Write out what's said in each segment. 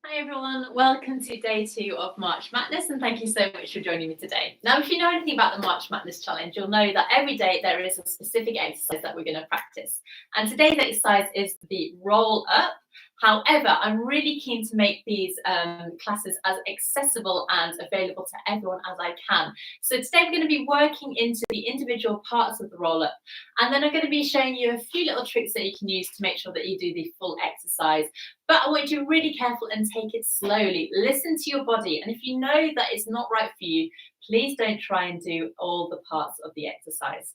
Hi everyone, welcome to day 2 of March Madness and thank you so much for joining me today. Now if you know anything about the March Madness challenge, you'll know that every day there is a specific exercise that we're going to practice. And today's exercise is the roll up. However, I'm really keen to make these classes as accessible and available to everyone as I can. So today we're going to be working into the individual parts of the roll up, and then I'm going to be showing you a few little tricks that you can use to make sure that you do the full exercise. But I want you to be really careful and take it slowly. Listen to your body, and if you know that it's not right for you, please don't try and do all the parts of the exercise.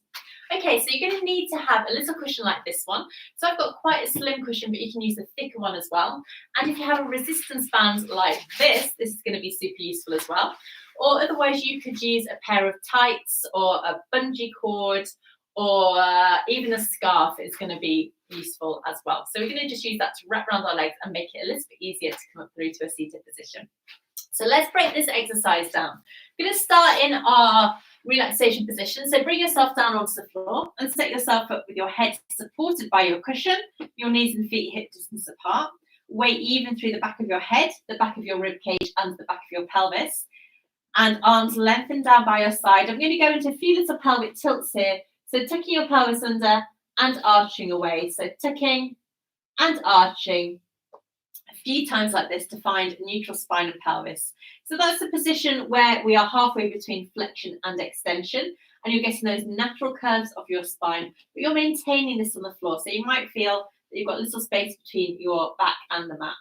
Okay, so you're going to need to have a little cushion like this one. So I've got quite a slim cushion, but you can use a thicker one as well. And if you have a resistance band like this is going to be super useful as well. Or otherwise you could use a pair of tights or a bungee cord, or even a scarf is going to be useful as well. So we're going to just use that to wrap around our legs and make it a little bit easier to come up through to a seated position. So let's break this exercise down. We're going to start in our relaxation position. So bring yourself down onto the floor and set yourself up with your head supported by your cushion, your knees and feet hip distance apart. Weight even through the back of your head, the back of your rib cage and the back of your pelvis. And arms lengthened down by your side. I'm going to go into a few little pelvic tilts here. So tucking your pelvis under and arching away. So tucking and arching a few times like this to find neutral spine and pelvis. So that's the position where we are halfway between flexion and extension, and you're getting those natural curves of your spine, but you're maintaining this on the floor. So you might feel that you've got a little space between your back and the mat.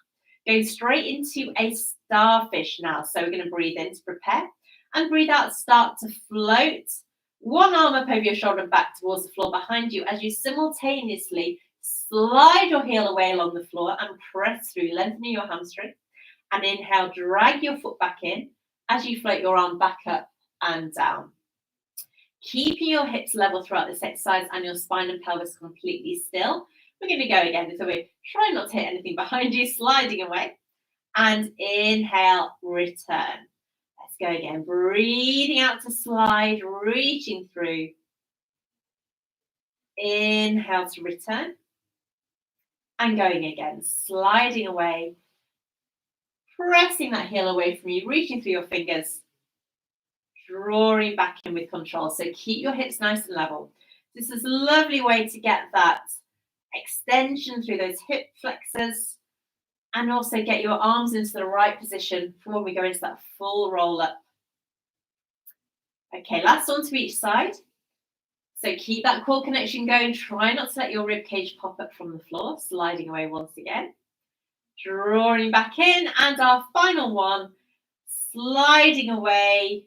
Going straight into a starfish now. So we're going to breathe in to prepare and breathe out, start to float. One arm up over your shoulder and back towards the floor behind you as you simultaneously slide your heel away along the floor and press through, lengthening your hamstring. And inhale, drag your foot back in as you float your arm back up and down. Keeping your hips level throughout this exercise and your spine and pelvis completely still. We're going to go again. So we're trying not to hit anything behind you, sliding away. And inhale, return. Let's go again. Breathing out to slide, reaching through. Inhale to return. And going again, sliding away. Pressing that heel away from you, reaching through your fingers. Drawing back in with control. So keep your hips nice and level. This is a lovely way to get that extension through those hip flexors and also get your arms into the right position for when we go into that full roll up. Okay, last one to each side. So keep that core connection going. Try not to let your rib cage pop up from the floor. Sliding away once again. Drawing back in. And our final one. Sliding away.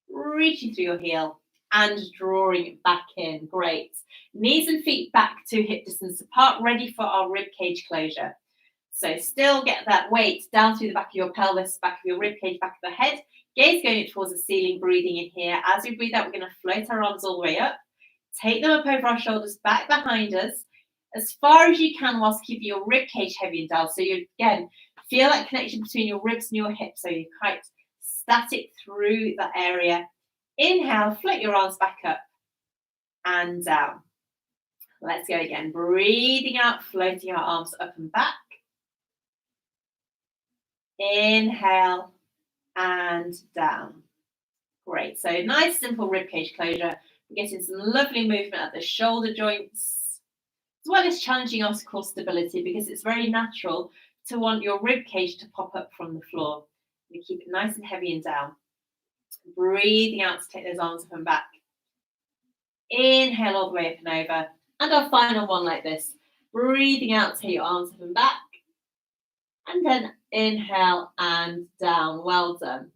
Reaching through your heel. And drawing back in. Great. Knees and feet back to hip distance apart. Ready for our rib cage closure. So still get that weight down through the back of your pelvis, back of your rib cage, back of the head. Gaze going towards the ceiling, breathing in here. As we breathe out, we're going to float our arms all the way up. Take them up over our shoulders, back behind us, as far as you can whilst keeping your rib cage heavy and down. So you, again, feel that connection between your ribs and your hips. So you're quite static through that area. Inhale, float your arms back up and down. Let's go again. Breathing out, floating our arms up and back. Inhale and down. Great. So nice, simple rib cage closure. We're getting some lovely movement at the shoulder joints, as well as challenging our core stability, because it's very natural to want your rib cage to pop up from the floor. You keep it nice and heavy and down. Breathing out to take those arms up and back. Inhale all the way up and over. And our final one like this. Breathing out, take your arms up and back. And then inhale and down. Well done.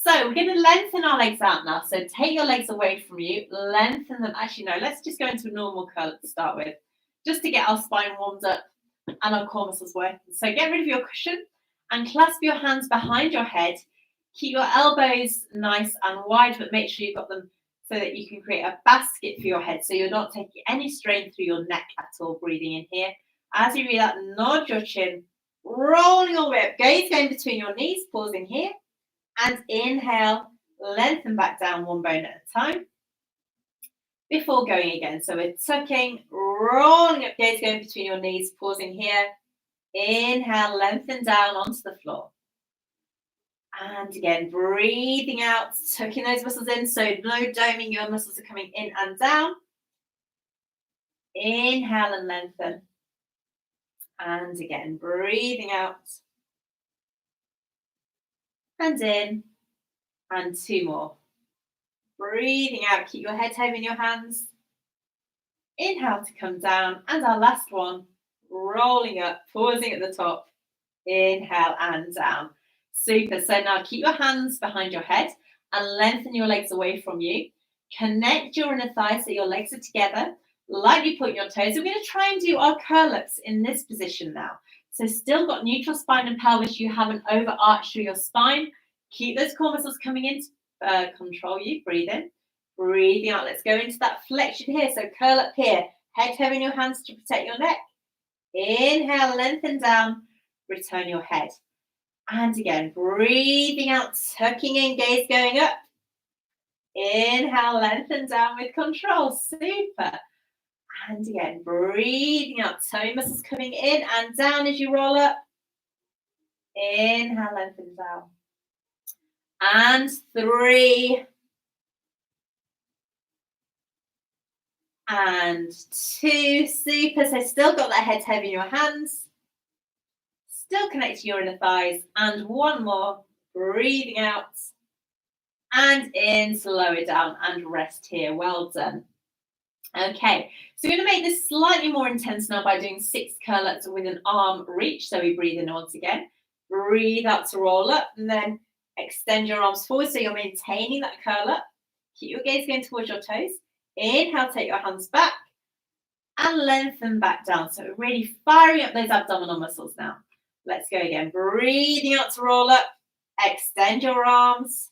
So we're going to lengthen our legs out now. So take your legs away from you, lengthen them. Actually, no, let's just go into a normal curl to start with, just to get our spine warmed up and our core muscles working. So get rid of your cushion and clasp your hands behind your head. Keep your elbows nice and wide, but make sure you've got them so that you can create a basket for your head. So you're not taking any strain through your neck at all, breathing in here. As you breathe out, nod your chin, rolling all the way up. Gaze going between your knees, pausing here. And inhale, lengthen back down one bone at a time before going again. So we're tucking, rolling up, gaze going between your knees, pausing here. Inhale, lengthen down onto the floor. And again, breathing out, tucking those muscles in. So no doming, your muscles are coming in and down. Inhale and lengthen. And again, breathing out. And in. And two more. Breathing out, keep your head heavy in your hands. Inhale to come down. And our last one, rolling up, pausing at the top. Inhale and down. Super. So now keep your hands behind your head and lengthen your legs away from you. Connect your inner thighs so your legs are together. Lightly point your toes. We're going to try and do our curl-ups in this position now. So still got neutral spine and pelvis. You haven't overarched through your spine. Keep those core muscles coming in to control you. Breathe in. Breathing out. Let's go into that flexion here. So curl up here. Head heavy in your hands to protect your neck. Inhale, lengthen down. Return your head. And again, breathing out, tucking in, gaze going up. Inhale, lengthen down with control. Super. And again, breathing out, toe muscles coming in and down as you roll up. Inhale, lengthen down. And 3. And 2. Super. So still got that head heavy in your hands. Still connect to your inner thighs. And one more. Breathing out. And in, slow it down and rest here. Well done. Okay, so we're going to make this slightly more intense now by doing 6 curl-ups with an arm reach. So we breathe in once again. Breathe out to roll up and then extend your arms forward so you're maintaining that curl-up. Keep your gaze going towards your toes. Inhale, take your hands back and lengthen back down. So we're really firing up those abdominal muscles now. Let's go again. Breathing out to roll up. Extend your arms.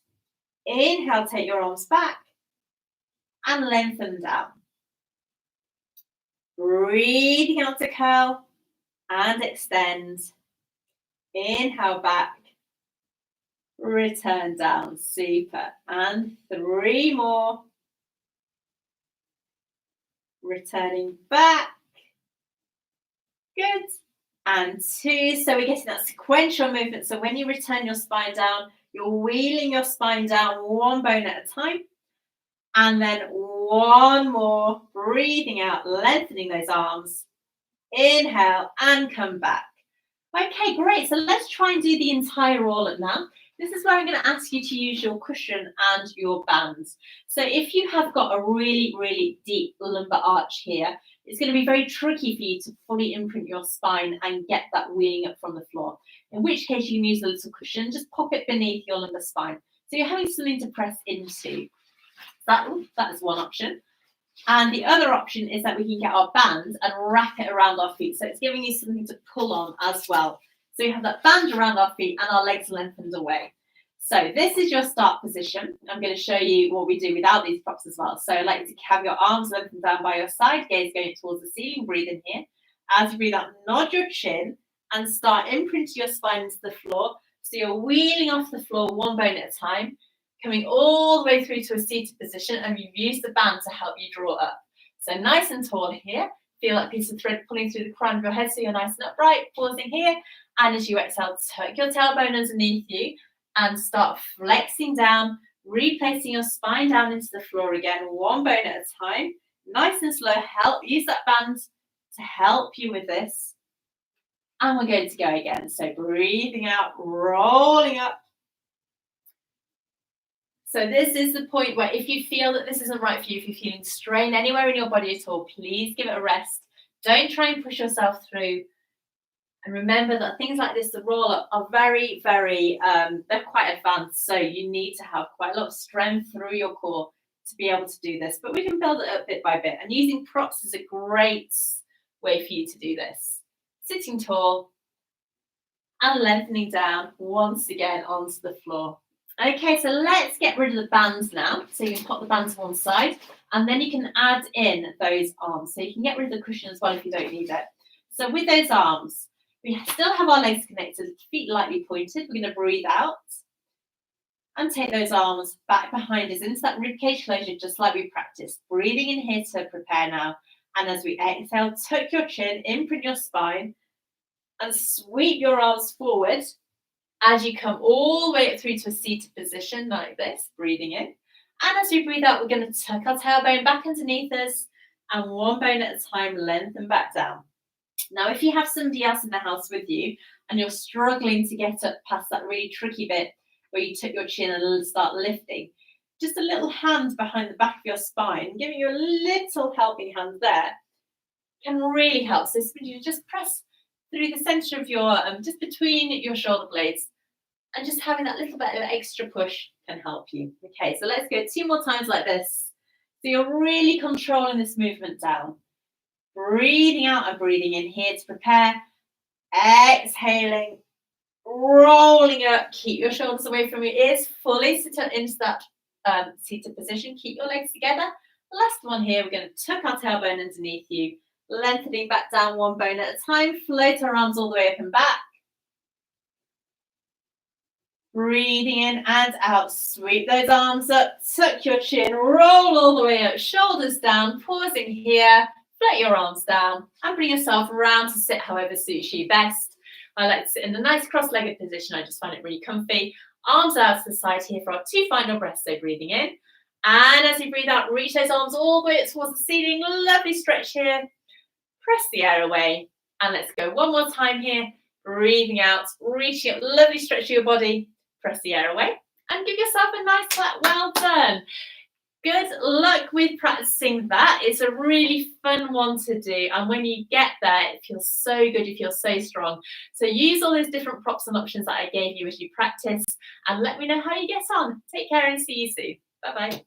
Inhale, take your arms back and lengthen down. Breathing out to curl and extend. Inhale back. Return down. Super. And 3 more. Returning back. Good. And 2. So we're getting that sequential movement. So when you return your spine down, you're wheeling your spine down one bone at a time. And then 1 more. Breathing out, lengthening those arms. Inhale and come back. Okay, great. So let's try and do the entire roll-up now. This is where I'm going to ask you to use your cushion and your bands. So if you have got a really, really deep lumbar arch here, it's going to be very tricky for you to fully imprint your spine and get that wheeling up from the floor. In which case you can use a little cushion, just pop it beneath your lumbar spine. So you're having something to press into. That is one option. And the other option is that we can get our band and wrap it around our feet. So it's giving you something to pull on as well. So you have that band around our feet and our legs lengthened away. So this is your start position. I'm going to show you what we do without these props as well. So I'd like to have your arms lengthened down by your side, gaze going towards the ceiling, breathe in here. As you breathe out, nod your chin and start imprinting your spine into the floor. So you're wheeling off the floor one bone at a time, coming all the way through to a seated position, and you've used the band to help you draw up. So nice and tall here. Feel that piece of thread pulling through the crown of your head so you're nice and upright, pausing here. And as you exhale, tuck your tailbone underneath you and start flexing down, replacing your spine down into the floor again, one bone at a time. Nice and slow. Use that band to help you with this. And we're going to go again. So breathing out, rolling up. So this is the point where if you feel that this isn't right for you, if you're feeling strain anywhere in your body at all, please give it a rest. Don't try and push yourself through. And remember that things like this, the roll-up, are very, very, they're quite advanced. So you need to have quite a lot of strength through your core to be able to do this. But we can build it up bit by bit. And using props is a great way for you to do this. Sitting tall and lengthening down once again onto the floor. Okay, so let's get rid of the bands now. So you can pop the bands to one side and then you can add in those arms. So you can get rid of the cushion as well if you don't need it. So with those arms, we still have our legs connected, feet lightly pointed. We're going to breathe out and take those arms back behind us into that ribcage closure, just like we practiced. Breathing in here to prepare now. And as we exhale, tuck your chin, imprint your spine. And sweep your arms forward as you come all the way up through to a seated position like this, breathing in. And as we breathe out, we're going to tuck our tailbone back underneath us and one bone at a time, lengthen back down. Now, if you have somebody else in the house with you and you're struggling to get up past that really tricky bit where you tuck your chin and start lifting, just a little hand behind the back of your spine, giving you a little helping hand there, can really help. So you just press through the center of your, just between your shoulder blades, and just having that little bit of extra push can help you. Okay, so let's go 2 more times like this. So you're really controlling this movement down. Breathing out and breathing in here to prepare. Exhaling, rolling up. Keep your shoulders away from your ears. Fully sit up into that seated position. Keep your legs together. Last one here. We're going to tuck our tailbone underneath you. Lengthening back down one bone at a time. Float our arms all the way up and back. Breathing in and out. Sweep those arms up. Tuck your chin. Roll all the way up. Shoulders down. Pausing here. Let your arms down and bring yourself around to sit however suits you best. I like to sit in a nice cross-legged position. I just find it really comfy. Arms out to the side here for our 2 final breaths. So breathing in. And as you breathe out, reach those arms all the way towards the ceiling. Lovely stretch here. Press the air away. And let's go one more time here. Breathing out, reaching up. Lovely stretch of your body. Press the air away. And give yourself a nice clap. Well done. Good luck with practicing that. It's a really fun one to do. And when you get there, it feels so good. You feel so strong. So use all those different props and options that I gave you as you practice. And let me know how you get on. Take care and see you soon. Bye-bye.